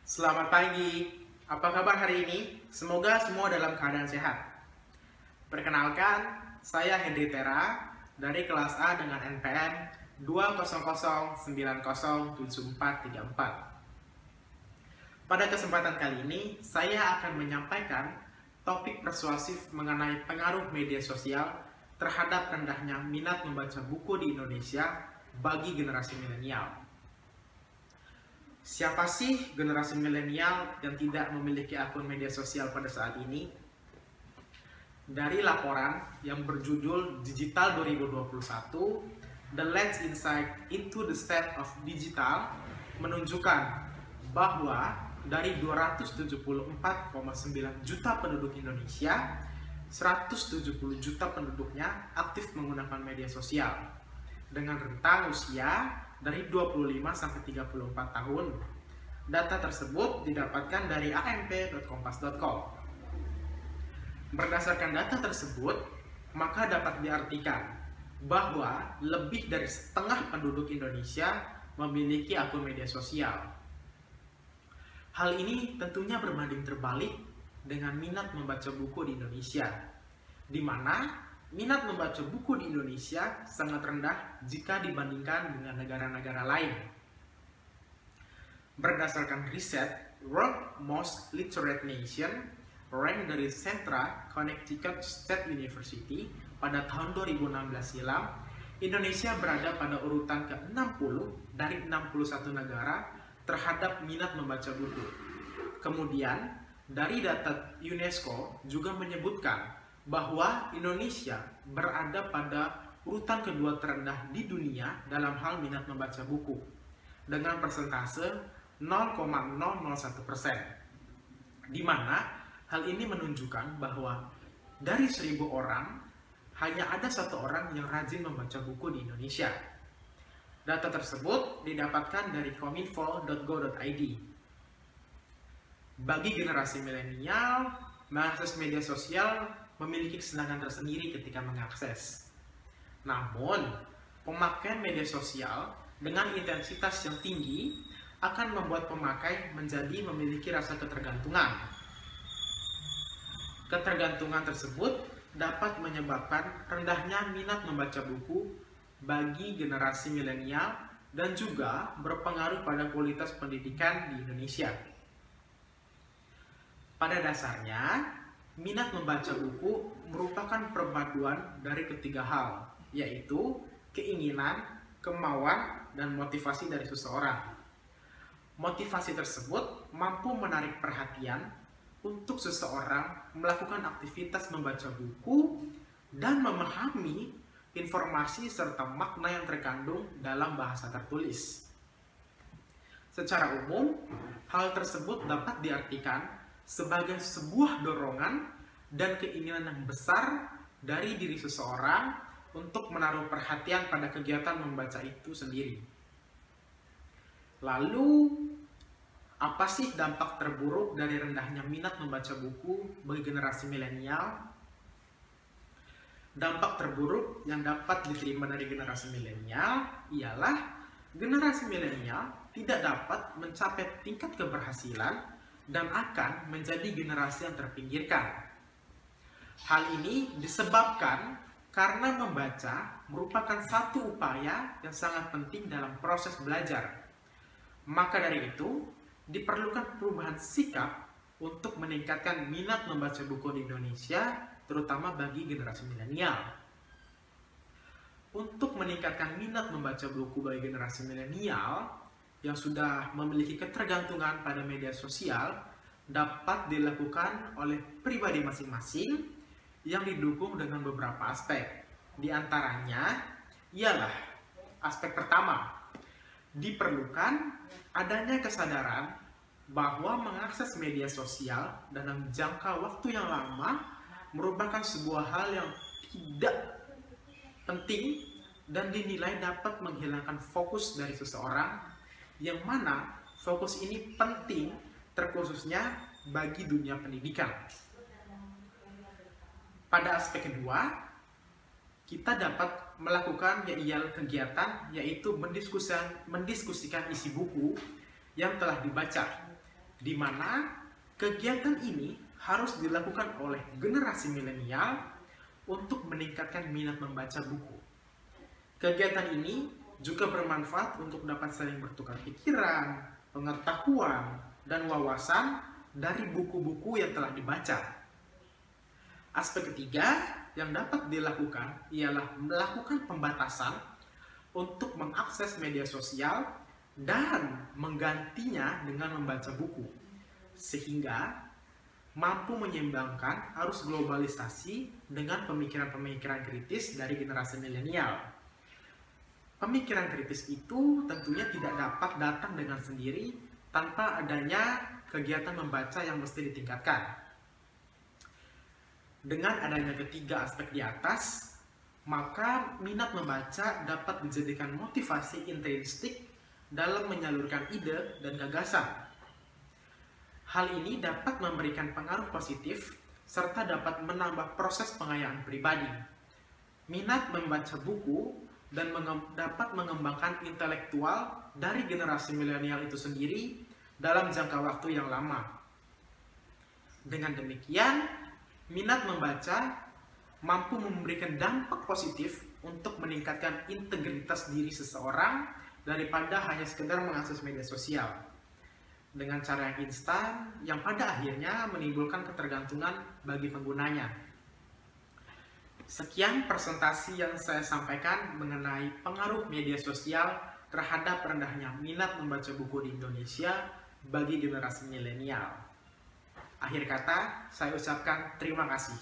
Selamat pagi, apa kabar hari ini? Semoga semua dalam keadaan sehat. Perkenalkan, saya Henry Tera dari kelas A dengan NPM 200907434. Pada kesempatan kali ini, saya akan menyampaikan topik persuasif mengenai pengaruh media sosial terhadap rendahnya minat membaca buku di Indonesia bagi generasi milenial. Siapa sih generasi milenial yang tidak memiliki akun media sosial pada saat ini? Dari laporan yang berjudul Digital 2021, The Lens Insight into the State of Digital menunjukkan bahwa dari 274,9 juta penduduk Indonesia, 170 juta penduduknya aktif menggunakan media sosial dengan rentang usia dari 25 sampai 34 tahun. Data tersebut didapatkan dari amp.kompas.com. Berdasarkan data tersebut, maka dapat diartikan bahwa lebih dari setengah penduduk Indonesia memiliki akun media sosial. Hal ini tentunya berbanding terbalik dengan minat membaca buku di Indonesia, di mana minat membaca buku di Indonesia sangat rendah jika dibandingkan dengan negara-negara lain. Berdasarkan riset World Most Literate Nation, rank dari Central Connecticut State University pada tahun 2016 silam, Indonesia berada pada urutan ke-60 dari 61 negara terhadap minat membaca buku. Kemudian, dari data UNESCO juga menyebutkan bahwa Indonesia berada pada urutan kedua terendah di dunia dalam hal minat membaca buku dengan persentase 0,001%, di mana hal ini menunjukkan bahwa dari 1.000 orang hanya ada 1 orang yang rajin membaca buku di Indonesia. Data tersebut didapatkan dari kominfo.go.id. Bagi generasi milenial, mengakses media sosial memiliki kesenangan tersendiri ketika mengakses. Namun, pemakaian media sosial dengan intensitas yang tinggi akan membuat pemakai menjadi memiliki rasa ketergantungan. Ketergantungan tersebut dapat menyebabkan rendahnya minat membaca buku bagi generasi milenial dan juga berpengaruh pada kualitas pendidikan di Indonesia. Pada dasarnya, minat membaca buku merupakan perpaduan dari ketiga hal, yaitu keinginan, kemauan, dan motivasi dari seseorang. Motivasi tersebut mampu menarik perhatian untuk seseorang melakukan aktivitas membaca buku dan memahami informasi serta makna yang terkandung dalam bahasa tertulis. Secara umum, hal tersebut dapat diartikan sebagai sebuah dorongan dan keinginan yang besar dari diri seseorang untuk menaruh perhatian pada kegiatan membaca itu sendiri. Lalu, apa sih dampak terburuk dari rendahnya minat membaca buku bagi generasi milenial? Dampak terburuk yang dapat diterima dari generasi milenial ialah generasi milenial tidak dapat mencapai tingkat keberhasilan dan akan menjadi generasi yang terpinggirkan. Hal ini disebabkan karena membaca merupakan satu upaya yang sangat penting dalam proses belajar. Maka dari itu, diperlukan perubahan sikap untuk meningkatkan minat membaca buku di Indonesia, terutama bagi generasi milenial. Untuk meningkatkan minat membaca buku bagi generasi milenial yang sudah memiliki ketergantungan pada media sosial, dapat dilakukan oleh pribadi masing-masing yang didukung dengan beberapa aspek. Di antaranya ialah aspek pertama, diperlukan adanya kesadaran bahwa mengakses media sosial dalam jangka waktu yang lama merupakan sebuah hal yang tidak penting dan dinilai dapat menghilangkan fokus dari seseorang, yang mana fokus ini penting terkhususnya bagi dunia pendidikan. Pada aspek kedua, kita dapat melakukan kegiatan yaitu mendiskusikan isi buku yang telah dibaca. di mana kegiatan ini harus dilakukan oleh generasi milenial untuk meningkatkan minat membaca buku. Kegiatan ini juga bermanfaat untuk dapat saling bertukar pikiran, pengetahuan, dan wawasan dari buku-buku yang telah dibaca. Aspek ketiga yang dapat dilakukan ialah melakukan pembatasan untuk mengakses media sosial dan menggantinya dengan membaca buku, sehingga mampu menyeimbangkan arus globalisasi dengan pemikiran-pemikiran kritis dari generasi milenial. Pemikiran kritis itu tentunya tidak dapat datang dengan sendiri tanpa adanya kegiatan membaca yang mesti ditingkatkan. Dengan adanya ketiga aspek di atas, maka minat membaca dapat dijadikan motivasi intrinsik dalam menyalurkan ide dan gagasan. Hal ini dapat memberikan pengaruh positif serta dapat menambah proses pengayaan pribadi. Minat membaca buku dan dapat mengembangkan intelektual dari generasi milenial itu sendiri dalam jangka waktu yang lama. Dengan demikian, minat membaca mampu memberikan dampak positif untuk meningkatkan integritas diri seseorang daripada hanya sekedar mengakses media sosial dengan cara yang instan yang pada akhirnya menimbulkan ketergantungan bagi penggunanya. Sekian presentasi yang saya sampaikan mengenai pengaruh media sosial terhadap rendahnya minat membaca buku di Indonesia bagi generasi milenial. Akhir kata, saya ucapkan terima kasih.